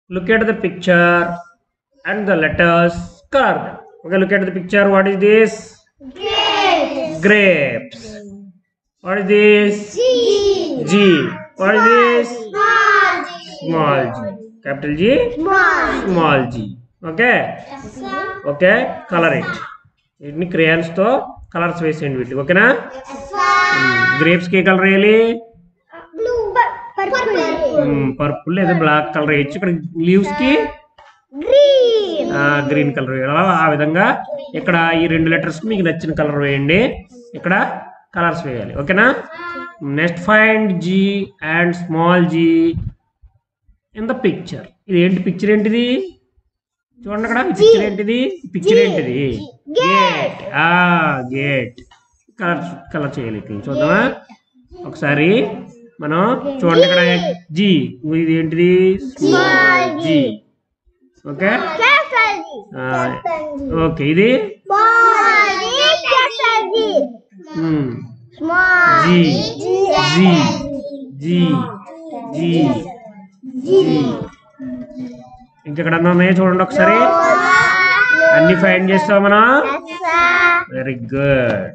Look at the picture and the letters color them. Okay, look at the picture. What is this? Grapes. Grapes. What is this? G. G. What is this? Small G. Small g. Capital G. Small. Small g. Okay. Yes, sir. Okay. Color it. వీటిని crayons తో colours వేసేయండి వీటికి ఓకేనా Yes, sir. Grapes కి colour వేయాలి Blue. Purple. Purple లేదా black colour వేయచ్చు ఇక్కడ లీవ్స్ కి Green. గ్రీన్ కలర్ వేయాలి ఆ విధంగా ఇక్కడ ఈ రెండు లెటర్స్ మీకు నచ్చిన కలర్ వేయండి ఇక్కడ కలర్స్ వేయాలి ఓకేనా next find G and small G in the picture ఇది ఏంటి పిక్చర్ ఏంటిది చూడండి అక్కడ పిక్చర్ ఏంటిది పిక్చర్ ఏంటిది గేట్ గేట్ కలర్ చేయాలి చూద్దామా ఒకసారి మనం చూడండి ఇక్కడ జీ ఇది ఏంటిది స్మాల్ జీ ఓకే ఓకే ఇది జీ జీ జీ జీ జీ ఇంకెక్కడన్నా ఉన్నాయో చూడండి ఒకసారి అన్ని ఫైండ్ చేస్తాం మనం వెరీ గుడ్